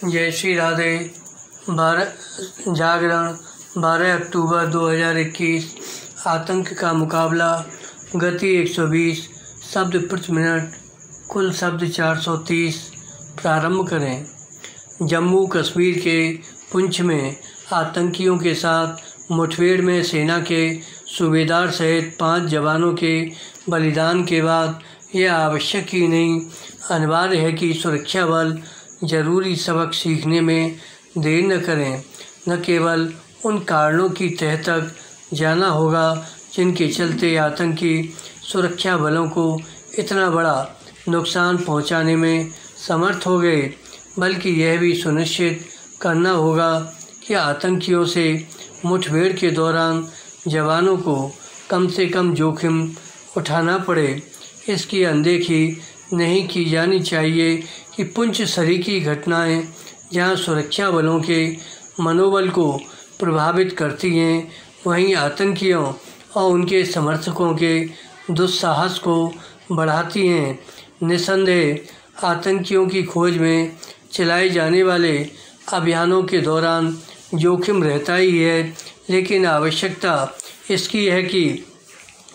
जय श्री राधे। जागरण 12 अक्टूबर 2021। आतंक का मुकाबला। गति 120 शब्द प्रति मिनट। कुल शब्द 430। प्रारंभ करें। जम्मू कश्मीर के पुंछ में आतंकियों के साथ मुठभेड़ में सेना के सूबेदार सहित 5 जवानों के बलिदान के बाद यह आवश्यक ही नहीं, अनिवार्य है कि सुरक्षा बल जरूरी सबक सीखने में देर न करें। न केवल उन कारणों की तह तक जाना होगा जिनके चलते आतंकी सुरक्षा बलों को इतना बड़ा नुकसान पहुंचाने में समर्थ हो गए, बल्कि यह भी सुनिश्चित करना होगा कि आतंकियों से मुठभेड़ के दौरान जवानों को कम से कम जोखिम उठाना पड़े। इसकी अनदेखी नहीं की जानी चाहिए कि पुंछ सरीकी घटनाएं जहां सुरक्षा बलों के मनोबल को प्रभावित करती हैं, वहीं आतंकियों और उनके समर्थकों के दुस्साहस को बढ़ाती हैं। निस्संदेह आतंकियों की खोज में चलाए जाने वाले अभियानों के दौरान जोखिम रहता ही है, लेकिन आवश्यकता इसकी है कि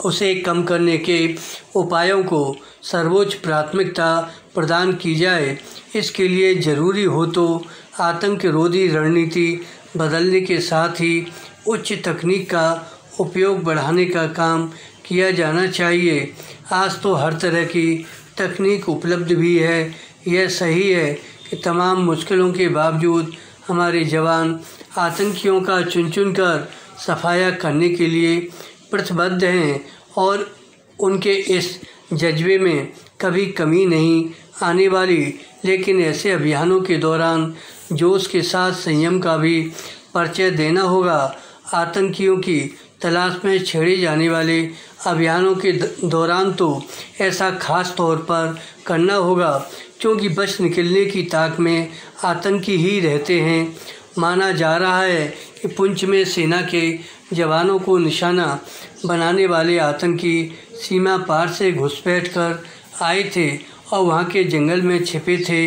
उसे कम करने के उपायों को सर्वोच्च प्राथमिकता प्रदान की जाए। इसके लिए ज़रूरी हो तो आतंकरोधी रणनीति बदलने के साथ ही उच्च तकनीक का उपयोग बढ़ाने का काम किया जाना चाहिए। आज तो हर तरह की तकनीक उपलब्ध भी है। यह सही है कि तमाम मुश्किलों के बावजूद हमारे जवान आतंकियों का चुन चुन कर सफाया करने के लिए प्रतिबद्ध हैं और उनके इस जज्बे में कभी कमी नहीं आने वाली। लेकिन ऐसे अभियानों के दौरान जोश के साथ संयम का भी परिचय देना होगा। आतंकियों की तलाश में छेड़े जाने वाले अभियानों के दौरान तो ऐसा खास तौर पर करना होगा क्योंकि बच निकलने की ताक में आतंकी ही रहते हैं। माना जा रहा है कि पुंछ में सेना के जवानों को निशाना बनाने वाले आतंकी सीमा पार से घुसपैठ कर आए थे और वहां के जंगल में छिपे थे।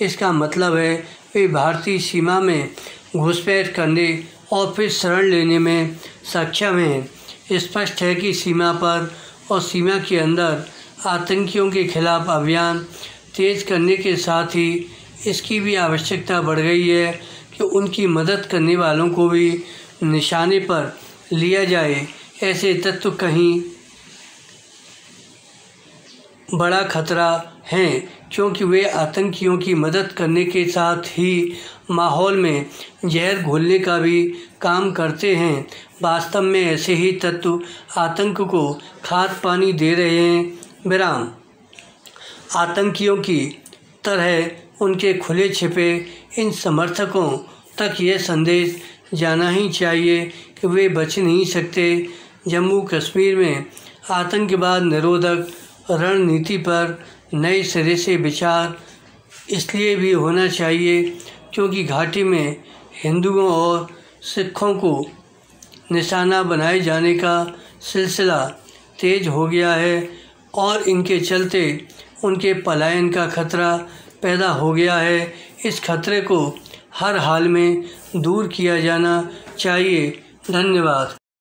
इसका मतलब है वे भारतीय सीमा में घुसपैठ करने और फिर शरण लेने में सक्षम हैं। स्पष्ट है कि सीमा पर और सीमा के अंदर आतंकियों के खिलाफ अभियान तेज करने के साथ ही इसकी भी आवश्यकता बढ़ गई है कि उनकी मदद करने वालों को भी निशाने पर लिया जाए। ऐसे तत्व कहीं बड़ा खतरा हैं क्योंकि वे आतंकियों की मदद करने के साथ ही माहौल में जहर घोलने का भी काम करते हैं। वास्तव में ऐसे ही तत्व आतंक को खाद पानी दे रहे हैं। विराम। आतंकियों की तरह उनके खुले छिपे इन समर्थकों तक ये संदेश जाना ही चाहिए कि वे बच नहीं सकते। जम्मू कश्मीर में आतंकवाद निरोधक रणनीति पर नए सिरे से विचार इसलिए भी होना चाहिए क्योंकि घाटी में हिंदुओं और सिखों को निशाना बनाए जाने का सिलसिला तेज हो गया है और इनके चलते उनके पलायन का खतरा पैदा हो गया है। इस खतरे को हर हाल में दूर किया जाना चाहिए। धन्यवाद।